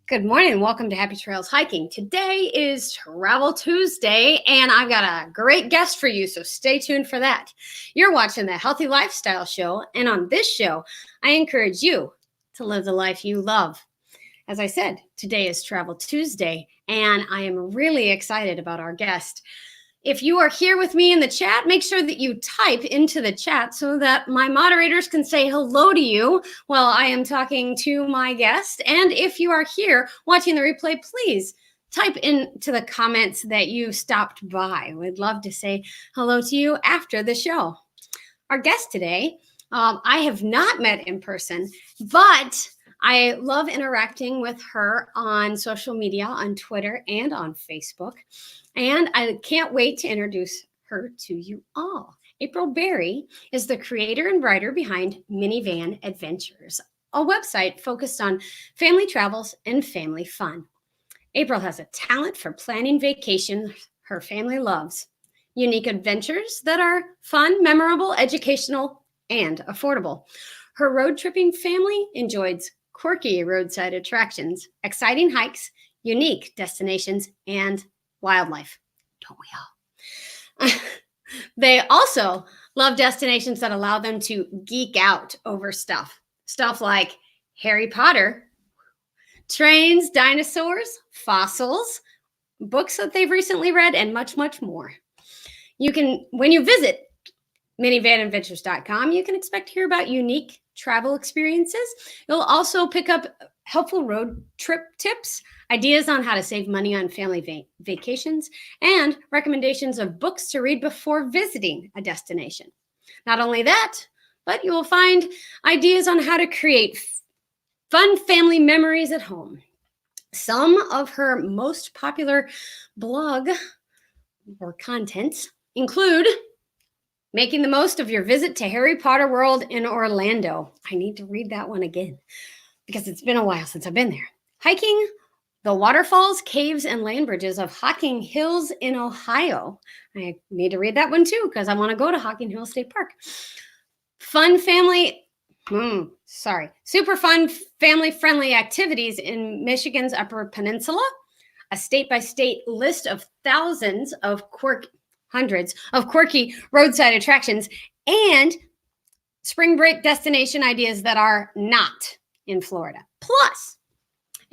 Good morning. Welcome to Happy Trails Hiking. Today is Travel Tuesday, and I've got a great guest for you, so stay tuned for that. You're watching the Healthy Lifestyle Show, and on this show, I encourage you to live the life you love. As I said, today is Travel Tuesday, and I am really excited about our guest. If you are here with me in the chat, make sure that you type into the chat so that my moderators can say hello to you while I am talking to my guest. And if you are here watching the replay, please type into the comments that you stopped by. We'd love to say hello to you after the show. Our guest today, I have not met in person, but I love interacting with her on social media, on Twitter and on Facebook. And I can't wait to introduce her to you all. April Berry is the creator and writer behind Minivan Adventures, a website focused on family travels and family fun. April has a talent for planning vacations her family loves, unique adventures that are fun, memorable, educational, and affordable. Her road tripping family enjoys quirky roadside attractions, exciting hikes, unique destinations, and wildlife. Don't we all? They also love destinations that allow them to geek out over stuff like Harry Potter, trains, dinosaurs, fossils, books that they've recently read, and much, much more. When you visit minivanadventures.com, you can expect to hear about unique travel experiences. You'll also pick up helpful road trip tips, ideas on how to save money on family vacations, and recommendations of books to read before visiting a destination. Not only that, but you will find ideas on how to create fun family memories at home. Some of her most popular blog or contents include making the most of your visit to Harry Potter World in Orlando. I need to read that one again because it's been a while since I've been there. Hiking the waterfalls, caves, and land bridges of Hocking Hills in Ohio. I need to read that one too because I want to go to Hocking Hills State Park. Super fun family-friendly activities in Michigan's Upper Peninsula. A state-by-state list of hundreds of quirky roadside attractions, and spring break destination ideas that are not in Florida. Plus,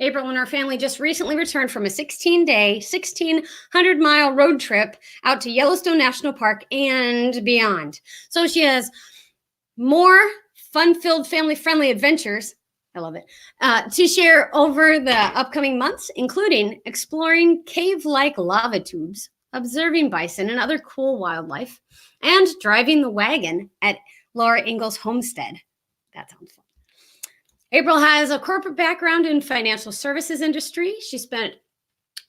April and her family just recently returned from a 16-day, 1,600-mile road trip out to Yellowstone National Park and beyond. So she has more fun-filled, family-friendly adventures, I love it, to share over the upcoming months, including exploring cave-like lava tubes, observing bison and other cool wildlife, and driving the wagon at Laura Ingalls Homestead. That sounds fun. April has a corporate background in financial services industry. She spent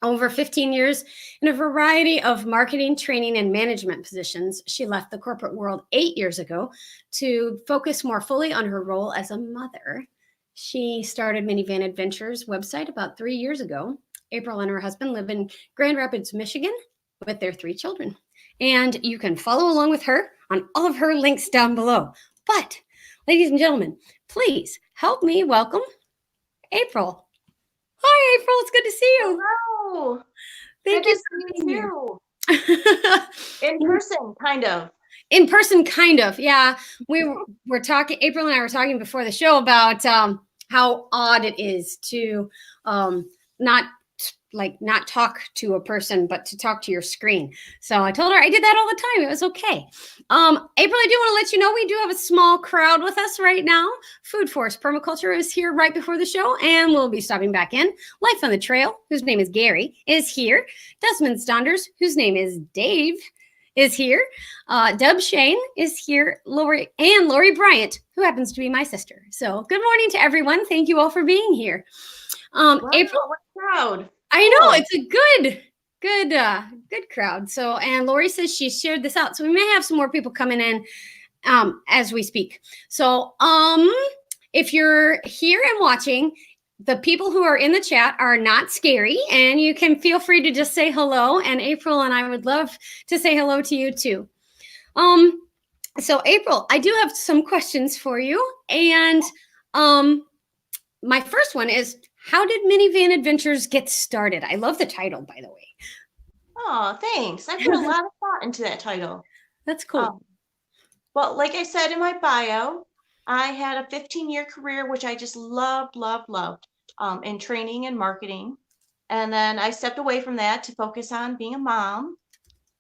over 15 years in a variety of marketing, training, and management positions. She left the corporate world 8 years ago to focus more fully on her role as a mother. She started Minivan Adventures website about 3 years ago. April and her husband live in Grand Rapids, Michigan, with their 3 children. And you can follow along with her on all of her links down below. But, ladies and gentlemen, please help me welcome April. Hi, April. It's good to see you. Hello. Thank you for being too. In person, kind of. In person, kind of. Yeah. We were talking, April and I were talking before the show about how odd it is to not talk to a person, but to talk to your screen. So I told her I did that all the time. It was okay. April, I do want to let you know we do have a small crowd with us right now. Food Forest Permaculture is here right before the show, and we'll be stopping back in. Life on the Trail, whose name is Gary, is here. Desmond Stonders, whose name is Dave, is here. Deb Shane is here. Lori Bryant, who happens to be my sister. So good morning to everyone. Thank you all for being here. Wow, April, what crowd. I know, it's a good crowd. So, and Lori says she shared this out. So we may have some more people coming in as we speak. So if you're here and watching, the people who are in the chat are not scary, and you can feel free to just say hello. And April and I would love to say hello to you too. So April, I do have some questions for you. And my first one is, How did Minivan Adventures get started? I love the title, by the way. Oh, thanks. I put a lot of thought into that title. That's cool. Um, well, like I said in my bio, I had a 15-year career, which I just loved, loved, loved, in training and marketing. And then I stepped away from that to focus on being a mom.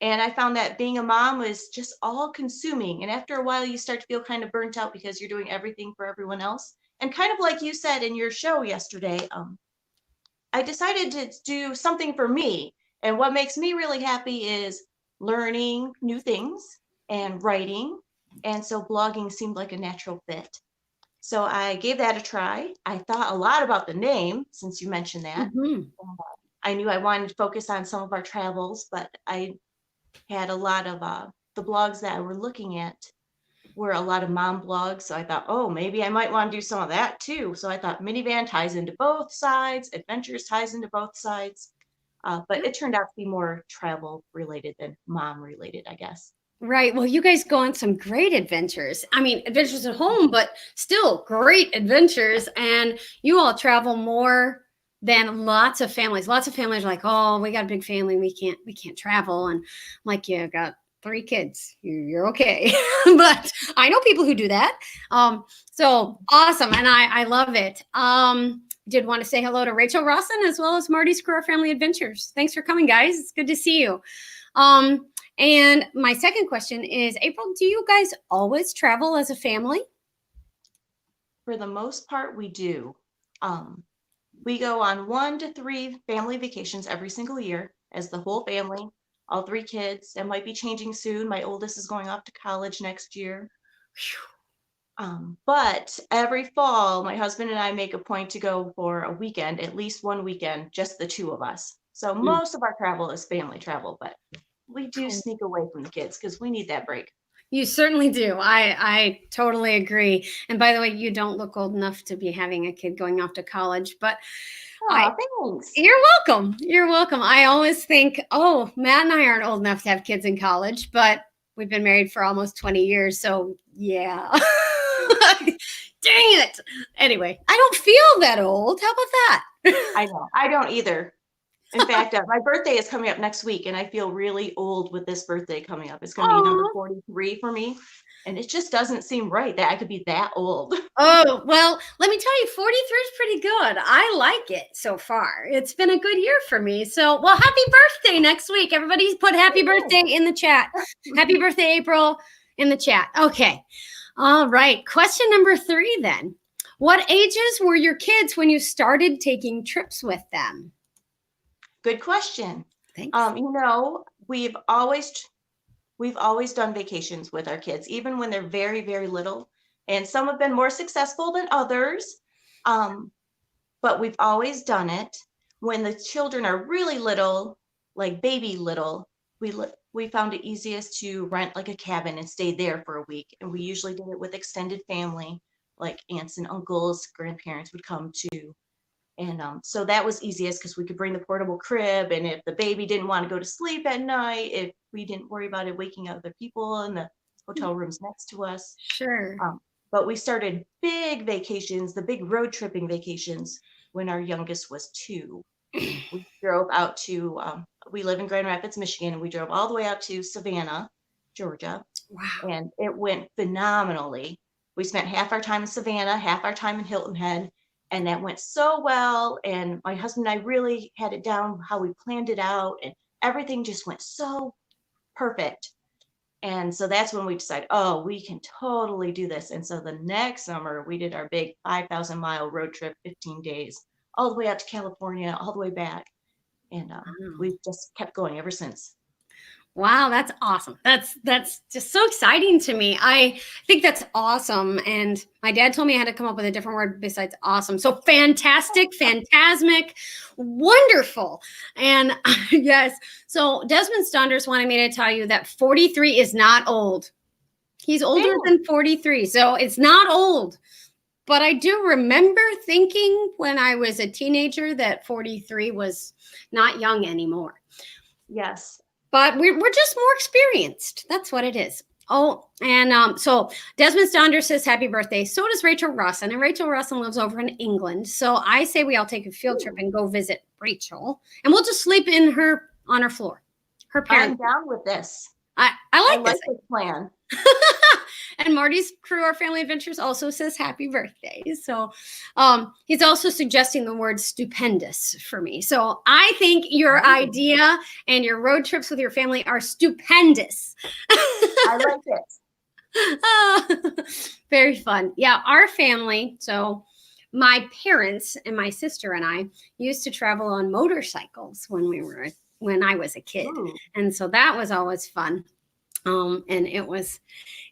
And I found that being a mom was just all consuming. And after a while, you start to feel kind of burnt out because you're doing everything for everyone else. And kind of like you said in your show yesterday, I decided to do something for me. And what makes me really happy is learning new things and writing. And so blogging seemed like a natural fit. So I gave that a try. I thought a lot about the name since you mentioned that. Mhm. I knew I wanted to focus on some of our travels, but I had a lot of the blogs that I were looking at were a lot of mom blogs. So I thought, oh, maybe I might want to do some of that too. So I thought Minivan ties into both sides, Adventures ties into both sides. But it turned out to be more travel related than mom related, I guess. Right. Well, you guys go on some great adventures. I mean, adventures at home, but still great adventures. And you all travel more than lots of families. Lots of families are like, oh, we got a big family. We can't travel. And I'm like, you got 3 kids. You're okay. But I know people who do that. So awesome. And I love it. Did want to say hello to Rachel Rawson as well as Marty Screw Family Adventures. Thanks for coming, guys. It's good to see you. And my second question is, April, do you guys always travel as a family? For the most part, we do. We go on 1 to 3 family vacations every single year as the whole family, all 3 kids. That might be changing soon. My oldest is going off to college next year. But every fall, my husband and I make a point to go for a weekend, at least one weekend, just the 2 of us. So Mm. most of our travel is family travel, but we do Cool. sneak away from the kids because we need that break. You certainly do. I totally agree. And by the way, you don't look old enough to be having a kid going off to college, but I Oh, thanks. you're welcome. You're welcome. I always think, oh, Matt and I aren't old enough to have kids in college, but we've been married for almost 20 years. So yeah. Dang it. Anyway, I don't feel that old. How about that? I know. I don't either. In fact, my birthday is coming up next week, and I feel really old with this birthday coming up. It's going to be number Aw. 43 for me, and it just doesn't seem right that I could be that old. Oh, well, let me tell you, 43 is pretty good. I like it so far. It's been a good year for me. So, well, happy birthday next week. Everybody's put happy birthday in the chat. Happy birthday, April, in the chat. Okay. All right. Question number 3 then. What ages were your kids when you started taking trips with them? Good question. Thanks. We've always done vacations with our kids, even when they're very, very little. And some have been more successful than others. But we've always done it. When the children are really little, like baby little, we found it easiest to rent like a cabin and stay there for a week. And we usually did it with extended family, like aunts and uncles, grandparents would come too. And so that was easiest because we could bring the portable crib. And if the baby didn't want to go to sleep at night, if we didn't worry about it waking up other people in the hotel rooms next to us. Sure. But we started big vacations, the big road tripping vacations, when our youngest was 2. We drove out to, we live in Grand Rapids, Michigan, and we drove all the way out to Savannah, Georgia. Wow. And it went phenomenally. We spent half our time in Savannah, half our time in Hilton Head. And that went so well. And my husband and I really had it down how we planned it out. And everything just went so perfect. And so that's when we decided, oh, we can totally do this. And so the next summer, we did our big 5,000-mile road trip, 15 days, all the way out to California, all the way back. And we've just kept going ever since. Wow, that's awesome. That's just so exciting to me. I think that's awesome. And my dad told me I had to come up with a different word besides awesome. So fantastic, phantasmic, wonderful. And yes. So Desmond Stonders wanted me to tell you that 43 is not old. He's older than 43. So it's not old. But I do remember thinking when I was a teenager that 43 was not young anymore. Yes. But we're just more experienced. That's what it is. Oh, and so Desmond Stonder says happy birthday. So does Rachel Russin, and Rachel Russin lives over in England. So I say we all take a field trip and go visit Rachel, and we'll just sleep on her floor. Her parents. I'm down with this. I I like like this. this plan. And Marty's Crew, Our Family Adventures, also says happy birthday. So he's also suggesting the word stupendous for me. So I think your idea and your road trips with your family are stupendous. I like it. Very fun. Yeah, our family, so my parents and my sister and I used to travel on motorcycles when I was a kid. Ooh. And so that was always fun. And it was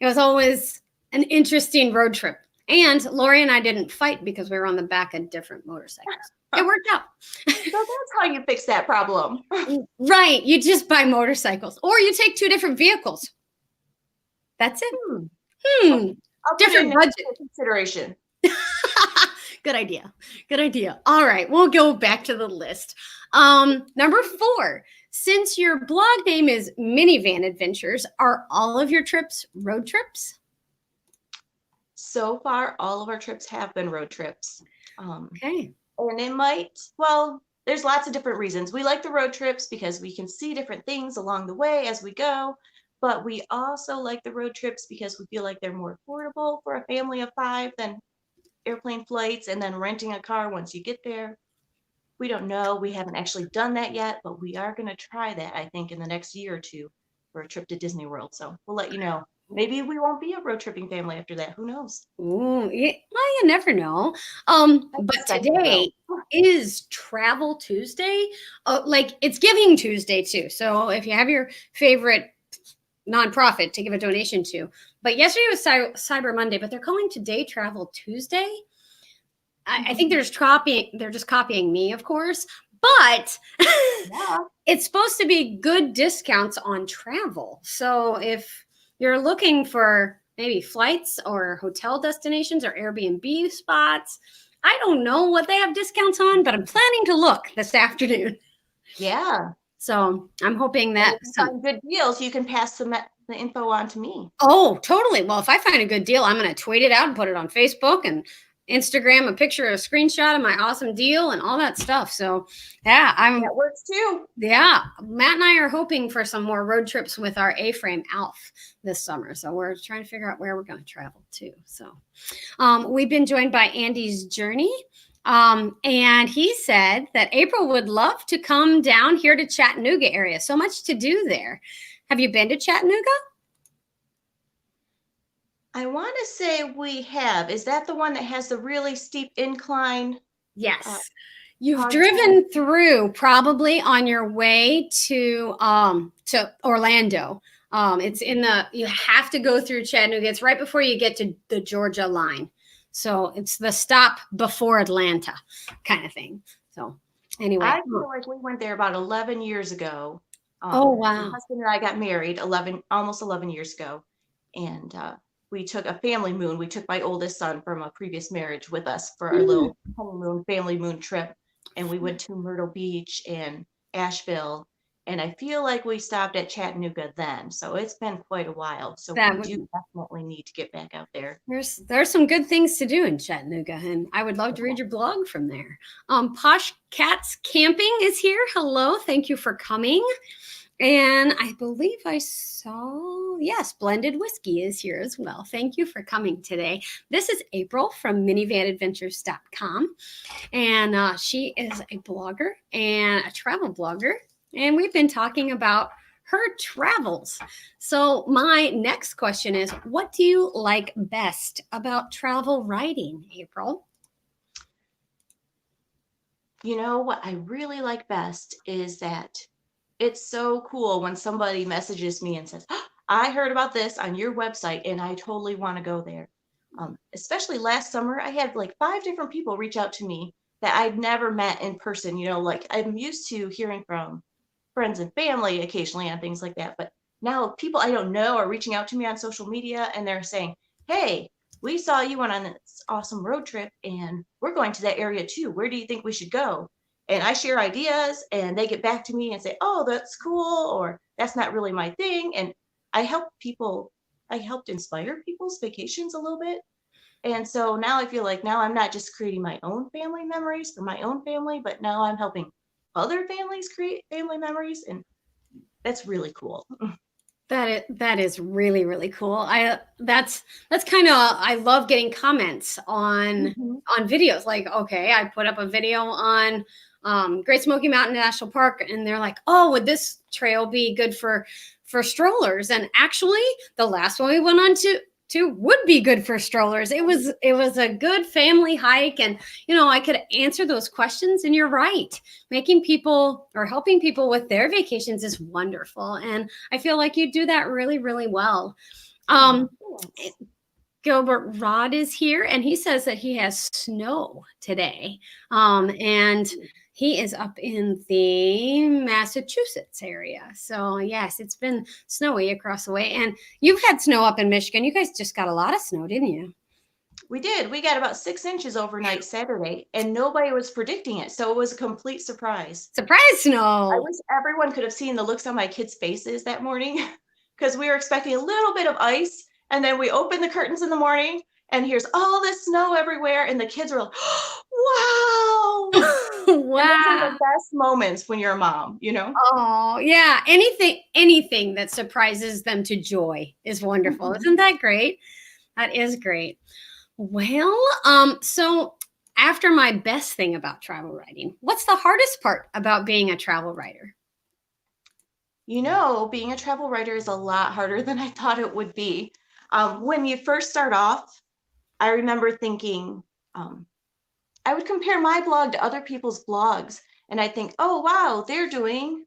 always an interesting road trip. And Lori and I didn't fight because we were on the back of different motorcycles. It worked out. So that's how you fix that problem. Right. You just buy motorcycles, or you take two different vehicles. That's it. I'll Different put it budget into consideration. Good idea. Good idea. All right, we'll go back to the list. Number 4. Since your blog name is Minivan Adventures, are all of your trips road trips? So far, all of our trips have been road trips. Okay. And there's lots of different reasons. We like the road trips because we can see different things along the way as we go. But we also like the road trips because we feel like they're more affordable for a family of 5 than airplane flights and then renting a car once you get there. We don't know. We haven't actually done that yet, but we are going to try that, I think, in the next year or two for a trip to Disney World. So we'll let you know. Maybe we won't be a road tripping family after that. Who knows? Ooh, well, you never know. But today is Travel Tuesday. Like it's Giving Tuesday too. So if you have your favorite nonprofit to give a donation to, but yesterday was Cyber Monday, but they're calling today Travel Tuesday. I think they're just copying me, of course, but it's supposed to be good discounts on travel. So if you're looking for maybe flights or hotel destinations or Airbnb spots, I don't know what they have discounts on, but I'm planning to look this afternoon. Yeah. So I'm hoping that some good deals, you can pass the info on to me. Oh, totally. Well, if I find a good deal, I'm going to tweet it out and put it on Facebook and Instagram, a picture, a screenshot of my awesome deal and all that stuff. So yeah, that works too. Yeah. Matt and I are hoping for some more road trips with our A-frame Alf this summer. So we're trying to figure out where we're going to travel to. So we've been joined by Andy's Journey. And he said that April would love to come down here to Chattanooga area. So much to do there. Have you been to Chattanooga? I want to say we have. Is that the one that has the really steep incline? Yes. You've driven through probably on your way to Orlando. You have to go through Chattanooga. It's right before you get to the Georgia line. So it's the stop before Atlanta kind of thing. So anyway. I feel like we went there about 11 years ago. Oh, wow. My husband and I got married almost 11 years ago. And we took a family moon. We took my oldest son from a previous marriage with us for our little honeymoon, family moon trip. And we went to Myrtle Beach and Asheville. And I feel like we stopped at Chattanooga then. So it's been quite a while. So we do definitely need to get back out there. There's some good things to do in Chattanooga. And I would love to read your blog from there. Posh Cats Camping is here. Hello. Thank you for coming. And I believe I saw, yes, Blended Whiskey is here as well. Thank you for coming today. This is April from minivanadventures.com. And she is a blogger and a travel blogger. And we've been talking about her travels. So my next question is, what do you like best about travel writing, April? You know, what I really like best is that it's so cool when somebody messages me and says, oh, I heard about this on your website and I totally want to go there. Especially last summer, I had like 5 different people reach out to me that I'd never met in person. You know, like I'm used to hearing from friends and family occasionally on things like that. But now people I don't know are reaching out to me on social media and they're saying, hey, we saw you went on this awesome road trip and we're going to that area too. Where do you think we should go? And I share ideas and they get back to me and say, oh, that's cool, or that's not really my thing. And I help people I helped inspire people's vacations a little bit. And so now I feel like now I'm not just creating my own family memories for my own family, but now I'm helping other families create family memories. And that's really cool. That is really, really cool. That's kind of, I love getting comments Mhm. on videos. Like, okay, I put up a video on Great Smoky Mountain National Park, and they're like, oh, would this trail be good for strollers? And actually, the last one we went on to would be good for strollers. It was a good family hike, and I could answer those questions. And you're right, making people or helping people with their vacations is wonderful, and I feel like you do that really, really well. Oh, thanks. Gilbert Rod is here, and he says that he has snow today, and he is up in the Massachusetts area. So yes, it's been snowy across the way, and you've had snow up in Michigan. You guys just got a lot of snow, didn't you? We did. We got about 6 inches overnight Saturday, and nobody was predicting it. So it was a complete surprise. Surprise I snow. wish everyone could have seen the looks on my kids' faces that morning because we were expecting a little bit of ice. And then we opened the curtains in the morning, and here's all this snow everywhere. And the kids were like, wow. And those are Wow. the best moments when you're a mom, Oh, yeah. Anything that surprises them to joy is wonderful. Mhm. Isn't that great? That is great. Well, so after my best thing about travel writing, what's the hardest part about being a travel writer? Being a travel writer is a lot harder than I thought it would be. When you first start off, I remember thinking, I would compare my blog to other people's blogs, and I think, oh, wow, they're doing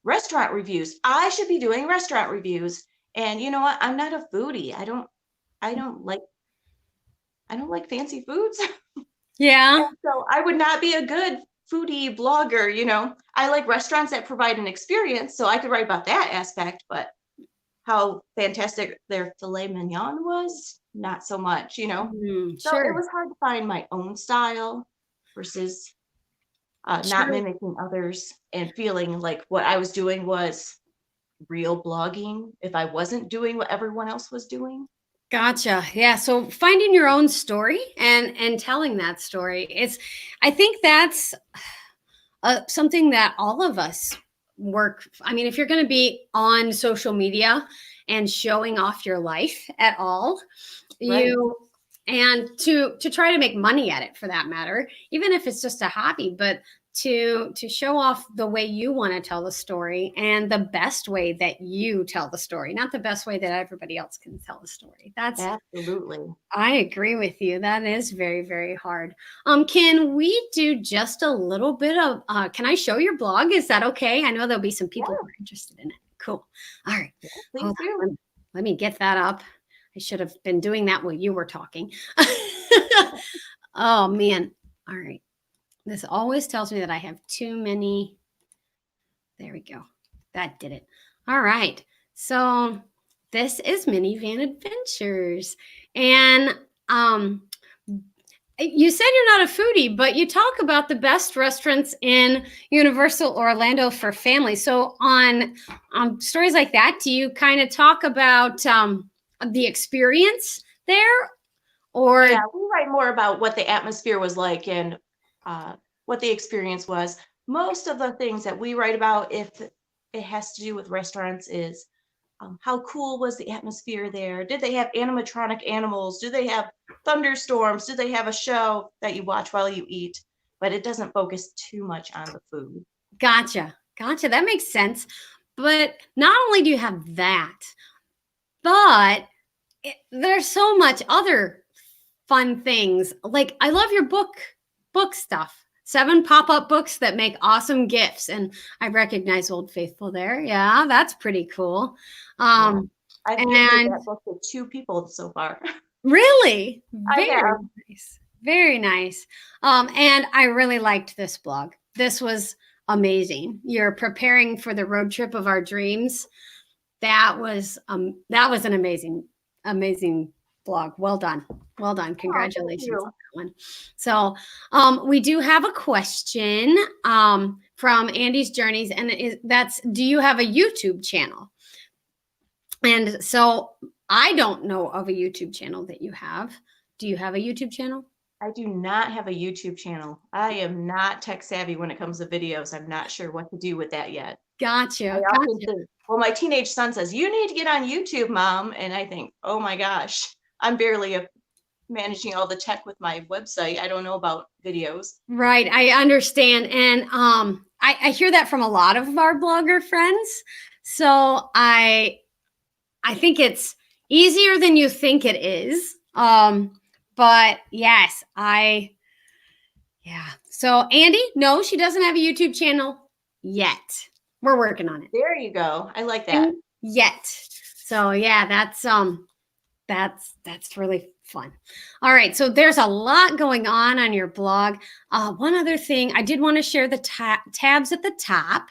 restaurant reviews. I should be doing restaurant reviews. And you know what? I'm not a foodie. I don't like fancy foods. Yeah. And so I would not be a good foodie blogger. I like restaurants that provide an experience, so I could write about that aspect, but how fantastic their filet mignon was, not so much. So it Sure. was hard to find my own style versus not Sure. mimicking others and feeling like what I was doing was real blogging if I wasn't doing what everyone else was doing. Gotcha. Yeah. So finding your own story and telling that story, I think that's something that all of us work. I mean, if you're going to be on social media and showing off your life at all, Right. you and to try to make money at it, for that matter, even if it's just a hobby, but to show off the way you want to tell the story and the best way that you tell the story, not the best way that everybody else can tell the story. Absolutely. I agree with you. That is very, very hard. Can we do just a little bit of can I show your blog? Is that okay? I know there'll be some people Yeah, who are interested in it. Cool. All right. please Hold do. on. Let me get that up. I should have been doing that while you were talking. Oh man. All right. This always tells me that I have too many. There we go. That did it. All right. So this is Minivan Adventures. And you said you're not a foodie, but you talk about the best restaurants in Universal Orlando for families. So on stories like that, do you kind of talk about the experience there, or Yeah, we write more about what the atmosphere was like and what the experience was. Most of the things that we write about, if it has to do with restaurants, is how cool was the atmosphere there? Did they have animatronic animals? Do they have thunderstorms? Do they have a show that you watch while you eat? But it doesn't focus too much on the food. Gotcha. That makes sense. But not only do you have that, but there's so much other fun things. Like I love your book stuff. 7 pop-up books that make awesome gifts, and I recognize Old Faithful there. Yeah, that's pretty cool. Yeah, I've gifted And that book to 2 people so far. really, I very have. nice. Very nice. And I really liked this blog. This was amazing. You're preparing for the road trip of our dreams. That was an amazing blog. Well done. Well done. Oh, thank Congratulations on you. that one. So we do have a question from Andy's Journeys, and that's, do you have a YouTube channel? And so I don't know of a YouTube channel that you have. Do you have a YouTube channel? I do not have a YouTube channel. I am not tech savvy when it comes to videos. I'm not sure what to do with that yet. I Gotcha. often Gotcha. think, well, my teenage son says, "You need to get on YouTube, Mom." And I think, oh my gosh, I'm barely managing all the tech with my website. I don't know about videos. Right. I understand. And I hear that from a lot of our blogger friends. So I think it's easier than you think it is. But yes, yeah. So Andy, no, she doesn't have a YouTube channel yet. We're working on it. There you go. I like that. Yet. So yeah, that's really fun. All right, so there's a lot going on your blog. One other thing, I did want to share the tabs at the top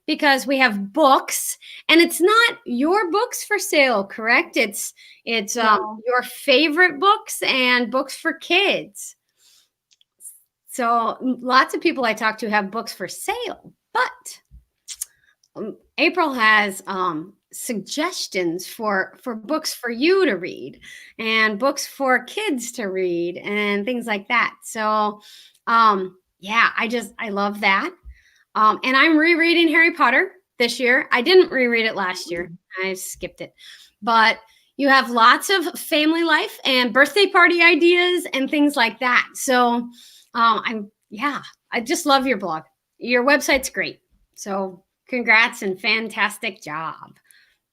because we have books, and it's not your books for sale, correct? It's No. your favorite books and books for kids. So lots of people I talk to have books for sale, but April has suggestions for books for you to read and books for kids to read and things like that. So yeah, I love that. And I'm rereading Harry Potter this year. I didn't reread it last year. I skipped it. But you have lots of family life and birthday party ideas and things like that. So I just love your blog. Your website's great. So congrats and fantastic job.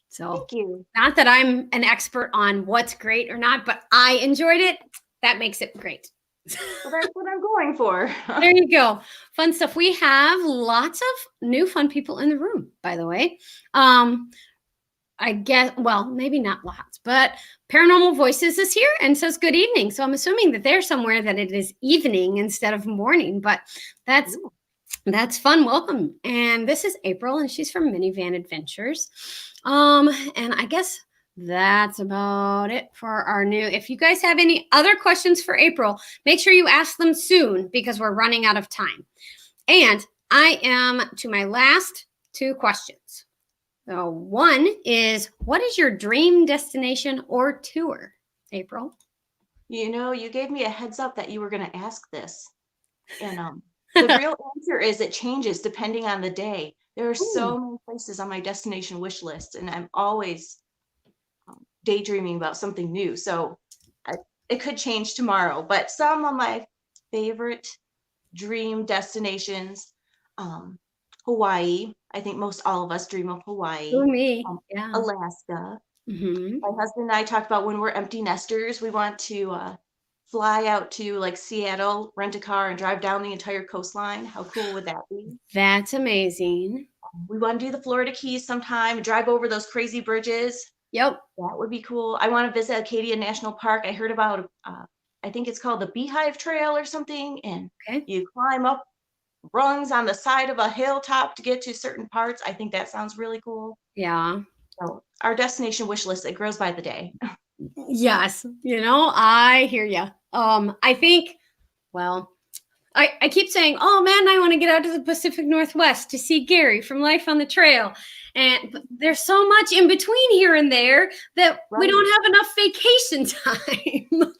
So Thank you. not that I'm an expert on what's great or not, but I enjoyed it. That makes it great. Well, that's what I'm going for. There you go. Fun stuff. We have lots of new fun people in the room, by the way. I guess, well, maybe not lots, but Paranormal Voices is here and says good evening. So I'm assuming that they're somewhere that it is evening instead of morning, but that's fun. Welcome. And this is April, and she's from Minivan Adventures. And I guess that's about it for our new. If you guys have any other questions for April, make sure you ask them soon because we're running out of time. And I am to my last two questions. So one is, what is your dream destination or tour, April? You know, you gave me a heads up that you were going to ask this. And the real answer is it changes depending on the day. There are so many places on my destination wish list, and I'm always daydreaming about something new. So it could change tomorrow, but some of my favorite dream destinations, Hawaii. I think most all of us dream of Hawaii. Oh, me. Yeah. Alaska. Mm-hmm. My husband and I talked about when we're empty nesters, we want to fly out to like Seattle, rent a car, and drive down the entire coastline. How cool would that be? That's amazing. We want to do the Florida Keys sometime, drive over those crazy bridges. Yep. That would be cool. I want to visit Acadia National Park. I heard about, I think it's called the Beehive Trail or something. And you climb up rungs on the side of a hilltop to get to certain parts. I think that sounds really cool. Yeah. So our destination wish list, it grows by the day. Yes. You know, I hear you. I think, well, I keep saying, oh man, I want to get out to the Pacific Northwest to see Gary from Life on the Trail. And there's so much in between here and there that we don't have enough vacation time.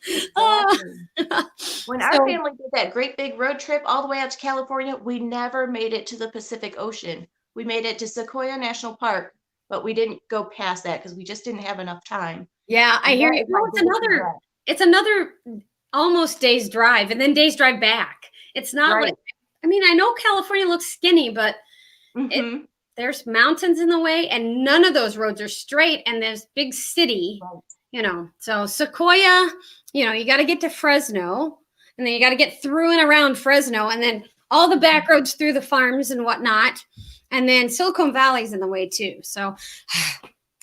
When our family did that great big road trip all the way out to California, we never made it to the Pacific Ocean. We made it to Sequoia National Park, but we didn't go past that because we just didn't have enough time. Yeah, I hear you. No, it's another almost day's drive and then days drive back. It's not like, I mean, I know California looks skinny, but there's mountains in the way and none of those roads are straight, and there's big city, you know. So Sequoia, you know, you got to get to Fresno, and then you got to get through and around Fresno, and then all the back roads through the farms and whatnot. And then Silicon Valley's in the way too. So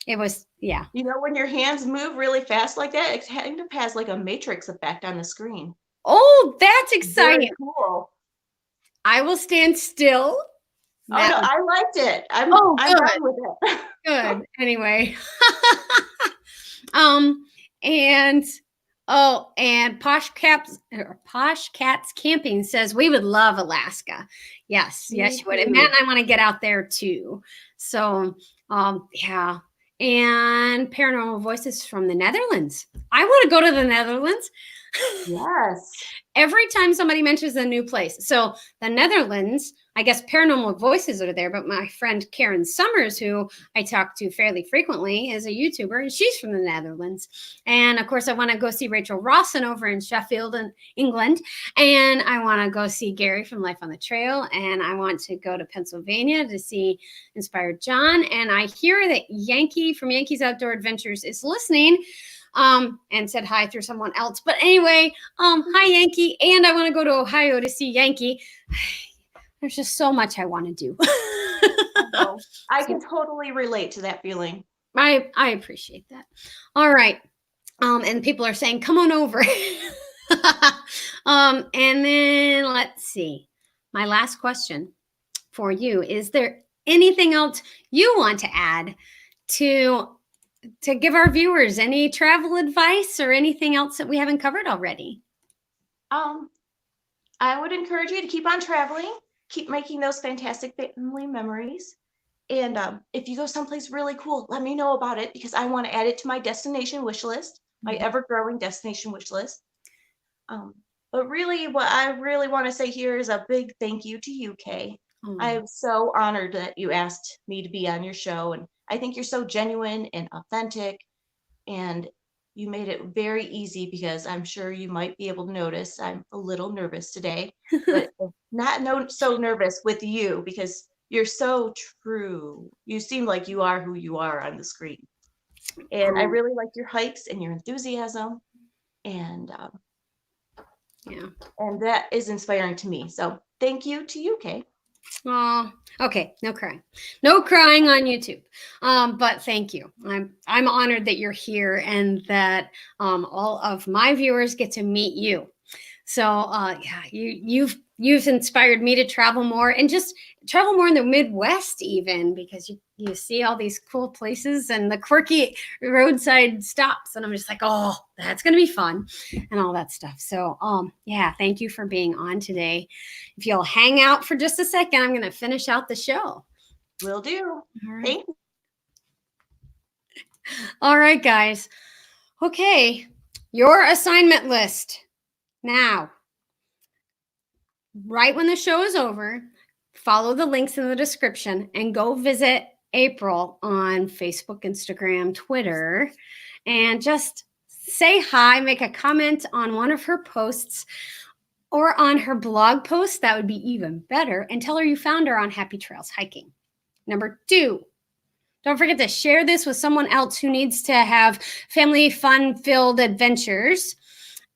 it was, yeah. You know, when your hands move really fast like that, it kind of has like a matrix effect on the screen. Oh, that's exciting. Very cool. I will stand still. Oh, no, I liked it. I'm done with it. Good. Anyway. And Posh Cats Camping says we would love Alaska. Yes, you would. And Matt and I want to get out there too. So, yeah. and paranormal voices from the Netherlands. I want to go to the Netherlands. Yes. Every time somebody mentions a new place. So the Netherlands, I guess paranormal voices are there, but my friend Karen Summers, who I talk to fairly frequently, is a YouTuber, and she's from the Netherlands. And of course, I want to go see Rachel Rawson over in Sheffield, in England. And I want to go see Gary from Life on the Trail. And I want to go to Pennsylvania to see Inspired John. And I hear that Yankee from Yankee's Outdoor Adventures is listening. And said hi through someone else. But anyway, hi Yankee. And I want to go to Ohio to see Yankee. There's just so much I want to do. I can totally relate to that feeling. I appreciate that. All right. And people are saying, come on over. And then let's see. My last question for you. Is there anything else you want to add to give our viewers? Any travel advice or anything else that we haven't covered already? I would encourage you to keep on traveling, keep making those fantastic family memories. And if you go someplace really cool, let me know about it, because I want to add it to my destination wish list, my ever-growing destination wish list. But really, what I really want to say here is a big thank you to you, Kay. I am so honored that you asked me to be on your show, and I think you're so genuine and authentic, and you made it very easy, because I'm sure you might be able to notice I'm a little nervous today, but not so nervous with you, because you're so true. You seem like you are who you are on the screen. And I really like your hikes and your enthusiasm, and and that is inspiring to me. So thank you to you, Kay. Oh, okay. No crying. No crying on YouTube. But thank you. I'm honored that you're here and that all of my viewers get to meet you. So yeah, you've inspired me to travel more, and just travel more in the Midwest, even, because you see all these cool places and the quirky roadside stops, and I'm just like, oh, that's gonna be fun, and all that stuff. So yeah, thank you for being on today. If you'll hang out for just a second, I'm gonna finish out the show. Will do. All right. Thank you. All right, guys. Okay, your assignment list. Now, right when the show is over, follow the links in the description and go visit April on Facebook, Instagram, Twitter, and just say hi, make a comment on one of her posts or on her blog post. That would be even better. And tell her you found her on Happy Trails Hiking. Number 2, don't forget to share this with someone else who needs to have family fun-filled adventures,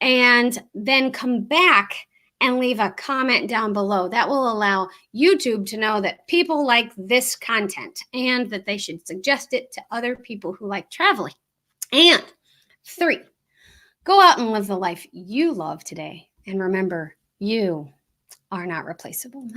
and then come back and leave a comment down below. That will allow YouTube to know that people like this content and that they should suggest it to other people who like traveling. And 3, go out and live the life you love today. And remember, you are not replaceable.